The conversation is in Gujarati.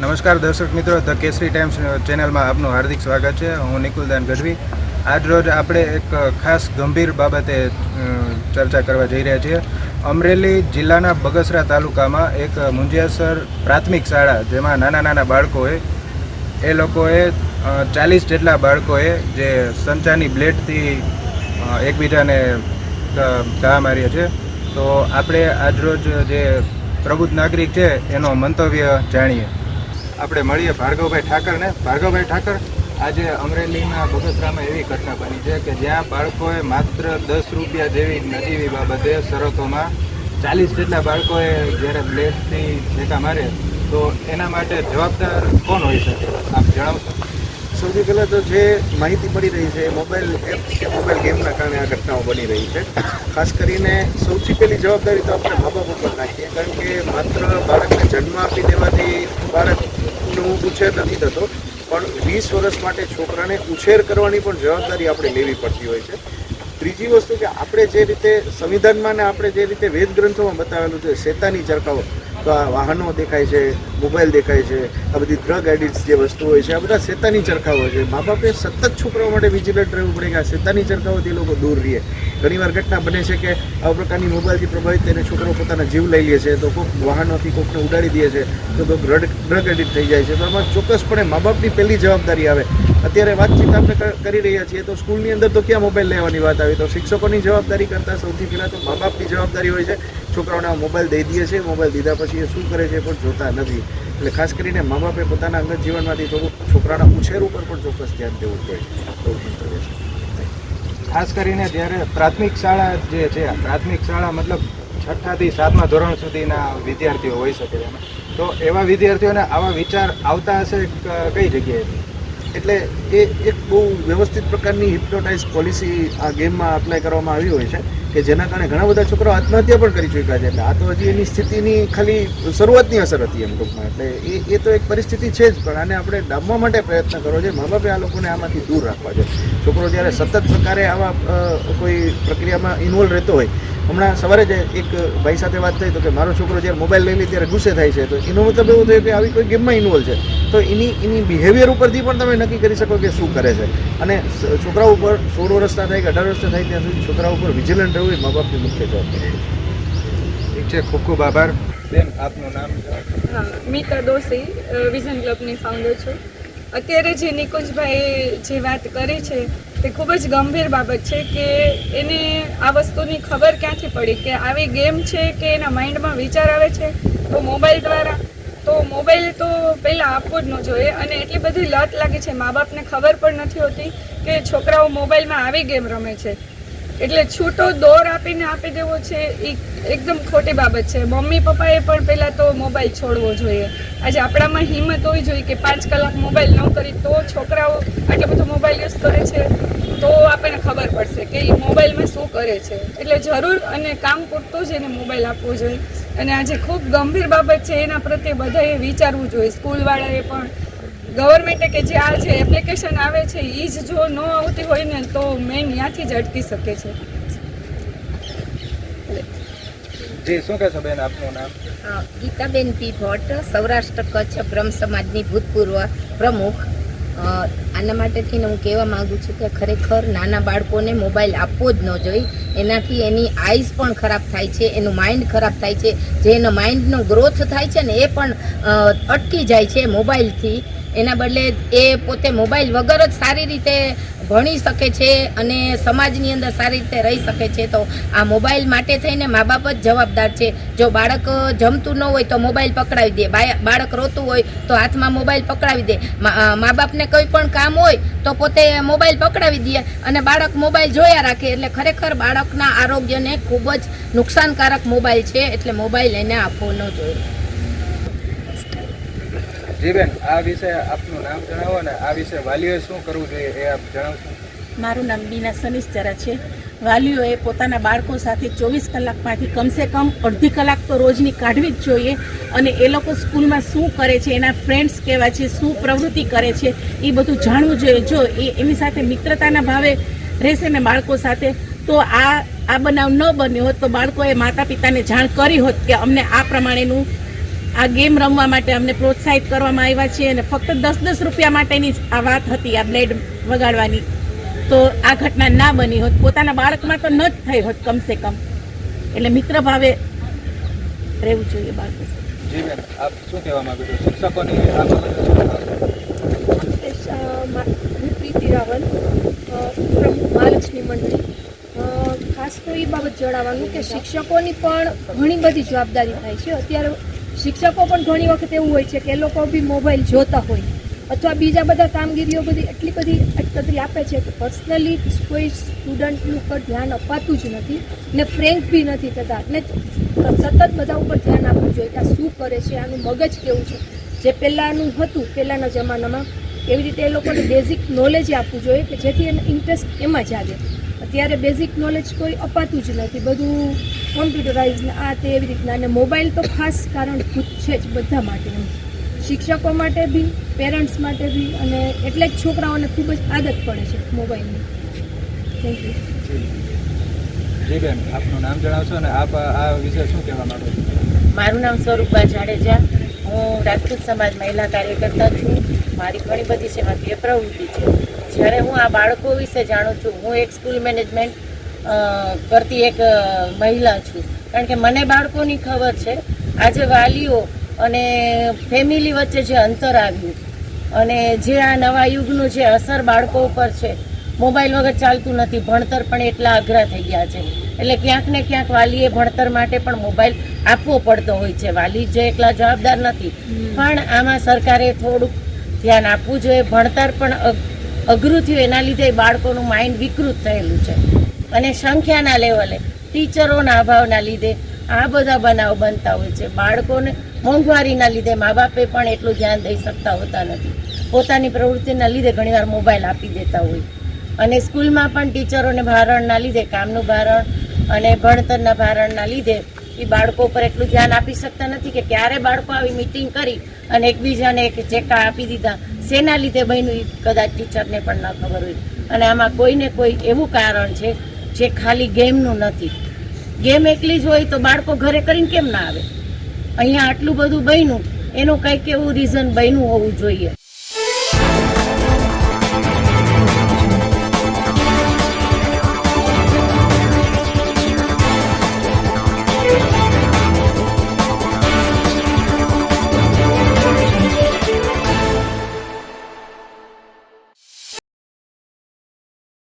નમસ્કાર દર્શક મિત્રો, ધ કેસરી ટાઈમ્સ ચેનલમાં આપનું હાર્દિક સ્વાગત છે. હું નિકુલદાન ગઢવી. આજ રોજ આપણે એક ખાસ ગંભીર બાબતે ચર્ચા કરવા જઈ રહ્યા છીએ. અમરેલી જિલ્લાના બગસરા તાલુકામાં એક મુંજિયાસર પ્રાથમિક શાળા, જેમાં નાના નાના બાળકો હોય, એ લોકોએ 40 જેટલા બાળકોએ જે સંચાની બ્લેડથી એકબીજાને ઘા માર્યા છે. તો આપણે આજરોજ જે પ્રબુદ્ધ નાગરિક છે એનો મંતવ્ય જાણીએ. આપણે મળીએ ભાર્ગવભાઈ ઠાકરને. ભાર્ગવભાઈ ઠાકર, આજે અમરેલીના બગસરામાં એવી ઘટના બની છે કે જ્યાં બાળકોએ માત્ર 10 રૂપિયા જેવી નજીવી બાબતે શરતોમાં 40 જેટલા બાળકોએ જ્યારે બ્લેડથી ઠેકા મારે, તો એના માટે જવાબદાર કોણ હોઈ શકે? આપ જણાવશો? સૌથી પહેલાં તો જે માહિતી મળી રહી છે, મોબાઈલ એપ કે મોબાઈલ ગેમના કારણે આ ઘટનાઓ બની રહી છે. ખાસ કરીને સૌથી પહેલી જવાબદારી તો આપણે મા બાપ ઉપર નાખીએ, કારણ કે માત્ર બાળકને જન્મ આપી દેવાથી બાળકનું ઉછેર નથી થતો, પણ 20 વર્ષ માટે છોકરાને ઉછેર કરવાની પણ જવાબદારી આપણે લેવી પડતી હોય છે. ત્રીજી વસ્તુ કે આપણે જે રીતે સંવિધાનમાં ને આપણે જે રીતે વેદ ગ્રંથોમાં બતાવેલું છે, શેતાની ચરકાઓ, તો આ વાહનો દેખાય છે, મોબાઈલ દેખાય છે, આ બધી ડ્રગ એડિક્ટ્સ જે વસ્તુ હોય છે, આ બધા શેતાની ચરકાઓ છે. મા બાપે સતત છોકરાઓ માટે વિજિલન્ટ રહેવું પડે કે આ શેતાની ચરકાઓથી લોકો દૂર રહે. ઘણીવાર ઘટના બને છે કે આ પ્રકારની મોબાઈલથી પ્રભાવિત થઈને છોકરો પોતાના જીવ લઈ લે છે, તો કોઈક વાહનોથી કોઈકને ઉડાડી દે છે, તો કોઈક ડ્રગ એડિક્ટ થઈ જાય છે. તો આમાં ચોક્કસપણે મા બાપની પહેલી જવાબદારી આવે. અત્યારે વાતચીત આપણે કરી રહ્યા છીએ તો સ્કૂલની અંદર તો ક્યાં મોબાઈલ લેવાની વાત આવી, તો શિક્ષકોની જવાબદારી કરતાં સૌથી પહેલાં તો મા બાપની જવાબદારી હોય છે. છોકરાઓને આ મોબાઈલ દઈ દે છે, મોબાઈલ દીધા પછી એ શું કરે છે પણ જોતા નથી. એટલે ખાસ કરીને મા બાપે પોતાના અંગત જીવનમાંથી થોડુંક છોકરાના ઉછેર ઉપર પણ ચોક્કસ ધ્યાન દેવું જોઈએ. ખાસ કરીને જ્યારે પ્રાથમિક શાળા જે છે, પ્રાથમિક શાળા મતલબ 6ઠ્ઠા થી 7મા ધોરણ સુધીના વિદ્યાર્થીઓ હોઈ શકે છે, તો એવા વિદ્યાર્થીઓને આવા વિચાર આવતા હશે કઈ જગ્યાએ? એટલે એ એક બહુ વ્યવસ્થિત પ્રકારની હિપ્નોટાઇઝ પોલિસી આ ગેમમાં અપ્લાય કરવામાં આવી હોય છે કે જેના કારણે ઘણા બધા છોકરાઓ આત્મહત્યા પણ કરી ચૂક્યા છે. એટલે આ તો હજી એની સ્થિતિની ખાલી શરૂઆતની અસર હતી એમ ટૂંકમાં. એટલે એ તો એક પરિસ્થિતિ છે જ, પણ આને આપણે ડામવા માટે પ્રયત્ન કરવો છે. મા બાપે આ લોકોને આમાંથી દૂર રાખવા છે. છોકરો જ્યારે સતત પ્રકારે આવા કોઈ પ્રક્રિયામાં ઇન્વોલ્વ રહેતો હોય, હમણાં સવારે જ એક ભાઈ સાથે વાત થઈ તો કે મારો છોકરો જ્યારે મોબાઈલ લઈ લે ત્યારે ગુસ્સે થાય છે, તો એનો મતલબ એવો થયો કે આવી કોઈ ગેમમાં ઇન્વોલ્વ છે. તો એની બિહેવિયર ઉપરથી પણ તમે નક્કી કરી શકો કે શું કરે છે. અને છોકરાઓ ઉપર 16 વર્ષના થાય કે 18 વર્ષના થાય ત્યાં સુધી છોકરાઓ ઉપર વિજિલન્ટ રહેવું એ મા બાપની મુખ્ય જવાબદારી છે. ઠીક છે, ખૂબ ખૂબ આભાર. બેન, આપનું નામ? મીતા દોશી, વિઝન ક્લબની ફાઉન્ડર છું. અત્યારે જે નિકુંજભાઈ જે વાત કરી છે તે ખૂબ જ ગંભીર બાબત છે કે એને આ વસ્તુની ખબર ક્યાંથી પડી કે આવી ગેમ છે, કે એના માઇન્ડમાં વિચાર આવે છે તો મોબાઈલ દ્વારા. તો મોબાઈલ તો પહેલાં આપવો જ ન જોઈએ, અને એટલી બધી લત લાગી છે, મા બાપને ખબર પણ નથી હોતી કે છોકરાઓ મોબાઈલમાં આવી ગેમ રમે છે, એટલે છૂટો દોર આપી દેવો છે એ એકદમ ખોટી બાબત છે. મમ્મી પપ્પાએ પણ પહેલાં તો મોબાઈલ છોડવો જોઈએ. આજે આપણામાં હિંમત હોવી જોઈએ કે 5 કલાક મોબાઈલ ન કરી તો છોકરાઓ આટલો બધો મોબાઈલ યુઝ કરે છે તો આપણને ખબર પડશે કે એ મોબાઈલમાં શું કરે છે. એટલે જરૂર અને કામ પૂરતું જ એને મોબાઈલ આપવો જોઈએ. અને આજે ખૂબ ગંભીર બાબત છે, એના પ્રત્યે બધાએ વિચારવું જોઈએ. સ્કૂલવાળાએ પણ, ગવર્મેન્ટે કે જે આ જે એપ્લિકેશન આવે છે એ જ જો ન આવતી હોય ને તો મેન ત્યાંથી જ અટકી શકે છે. જી, શું કહેશો બેન, આપનું નામ? ગીતાબેન પી ભટ્ટ, સૌરાષ્ટ્ર કચ્છ બ્રહ્મ સમાજની ભૂતપૂર્વ પ્રમુખ. આના માટેથી હું કહેવા માગું છું કે ખરેખર નાના બાળકોને મોબાઈલ આપવો જ ન જોઈએ. એનાથી એની આઈઝ પણ ખરાબ થાય છે, એનું માઇન્ડ ખરાબ થાય છે, જે એનો માઇન્ડનો ગ્રોથ થાય છે ને એ પણ અટકી જાય છે મોબાઈલથી. એના બદલે એ પોતે મોબાઈલ વગર જ સારી રીતે ભણી શકે છે અને સમાજની અંદર સારી રીતે રહી શકે છે. તો આ મોબાઈલ માટે થઈને મા બાપ જ જવાબદાર છે. જો બાળક જમતું ન હોય તો મોબાઈલ પકડાવી દે, બાળક રોતું હોય તો હાથમાં મોબાઈલ પકડાવી દે, મા બાપને કોઈ પણ કામ હોય તો પોતે મોબાઈલ પકડાવી દે અને બાળક મોબાઈલ જોયા રાખે. એટલે ખરેખર બાળકના આરોગ્યને ખૂબ જ નુકસાનકારક મોબાઈલ છે, એટલે મોબાઈલ એને આપવો ન જોઈએ. જી બેન, આ વિશે આપનું નામ જણાવો અને આ વિશે વાલીઓએ શું કરવું જોઈએ એ આપ જણાવશો? મારું નામ બીના સનિશ્ચરા છે. વાલીઓએ પોતાના બાળકો સાથે 24 કલાકમાંથી કમસે કમ અડધી કલાક તો રોજની કાઢવી જ જોઈએ. અને એ લોકો સ્કૂલમાં શું કરે છે, એના ફ્રેન્ડ્સ કેવા છે, શું પ્રવૃત્તિ કરે છે, એ બધું જાણવું જોઈએ. જો એની સાથે મિત્રતાના ભાવે રહેશે ને બાળકો સાથે, તો આ બનાવ ન બન્યો હોત તો બાળકોએ માતા પિતાને જાણ કરી હોત કે અમને આ પ્રમાણેનું આ ગેમ રમવા માટે અમને પ્રોત્સાહિત કરવામાં આવ્યા છે અને ફક્ત 10-10 રૂપિયા માટેની જ આ વાત હતી, આ બ્લેડ વગાડવાની. તો આ ઘટના ના બની હોત, પોતાના બાળકમાં તો ન જ થઈ હોત કમસે કમ. એટલે મિત્ર ભાવે રહેવું જોઈએ બાળકો સાથે. જી બેન, આપ શું કહેવા માંગો છો? શિક્ષકોની આ બાબતે શું કહેવા માંગો છો? હું પ્રીતિ રાવલ, પ્રમુખ મહાલક્ષ્મી મંડળી. ખાસ તો એ બાબત જણાવવાનું કે શિક્ષકોની પણ ઘણી બધી જવાબદારી થાય છે. અત્યારે શિક્ષકો પણ ઘણી વખત એવું હોય છે કે એ લોકો બી મોબાઈલ જોતા હોય અથવા બીજા બધા કામગીરીઓ બધી એટલી બધી અટકતરી આપે છે કે પર્સનલી કોઈ સ્ટુડન્ટનું ઉપર ધ્યાન અપાતું જ નથી ને ફ્રેન્ક બી નથી થતા ને સતત બધા ઉપર ધ્યાન આપવું જોઈએ કે આ શું કરે છે, આનું મગજ કેવું છે. જે પહેલાંનું હતું પહેલાંના જમાનામાં એવી રીતે એ લોકોને બેઝિક નોલેજ આપવું જોઈએ કે જેથી એને ઇન્ટરેસ્ટ એમાં જાગે. અત્યારે બેઝિક નોલેજ કોઈ અપાતું જ નથી, બધું કોમ્પ્યુટરાઇઝ ને આ તે એવી રીતના. અને મોબાઈલ તો ખાસ કારણભૂત છે જ બધા માટે, શિક્ષકો માટે બી, પેરેન્ટ્સ માટે બી, અને એટલે જ છોકરાઓને ખૂબ જ આદત પડે છે મોબાઈલની. Thank you. જી બેન, આપનું નામ જણાવશો અને આપ આ વિશે શું કહેવા માંગો છો? મારું નામ સ્વરૂપા જાડેજા. હું રાજપૂત સમાજ મહિલા કાર્યકર્તા છું. મારી ઘણી બધી સેવાકીય પ્રવૃત્તિ છે. જ્યારે હું આ બાળકો વિશે જાણું છું, હું એક સ્કૂલ મેનેજમેન્ટ કરતી એક મહિલા છું, કારણ કે મને બાળકોની ખબર છે. આજે વાલીઓ અને ફેમિલી વચ્ચે જે અંતર આવ્યું અને જે આ નવા યુગનું જે અસર બાળકો ઉપર છે, મોબાઈલ વગર ચાલતું નથી. ભણતર પણ એટલા અઘરા થઈ ગયા છે, એટલે ક્યાંક ને ક્યાંક વાલીએ ભણતર માટે પણ મોબાઈલ આપવો પડતો હોય છે. વાલી જે એકલા જવાબદાર નથી, પણ આમાં સરકારે થોડુંક ધ્યાન આપવું જોઈએ. ભણતર પણ અઘરું થયું, એના લીધે બાળકોનું માઇન્ડ વિકૃત થયેલું છે. અને સંખ્યાના લેવલે ટીચરોના અભાવના લીધે આ બધા બનાવ બનતા હોય છે. બાળકોને મોંઘવારીના લીધે મા બાપે પણ એટલું ધ્યાન દઈ શકતા હોતા નથી. પોતાની પ્રવૃત્તિના લીધે ઘણીવાર મોબાઈલ આપી દેતા હોય. અને સ્કૂલમાં પણ ટીચરોને ભારણના લીધે, કામનું ભારણ અને ભણતરના ભારણના લીધે એ બાળકો પર એટલું ધ્યાન આપી શકતા નથી કે ક્યારે બાળકો આવી મિટિંગ કરી અને એકબીજાને એક ચેકા આપી દીધા. શેના લીધે બન્યું એ કદાચ ટીચરને પણ ન ખબર હોય. અને આમાં કોઈને કોઈ એવું કારણ છે જે ખાલી ગેમનું નથી. ગેમ એકલી જ હોય તો બાળકો ઘરે કરીને કેમ ના આવે? અહીંયા આટલું બધું બન્યું એનું કંઈક એવું રીઝન બન્યું હોવું જોઈએ.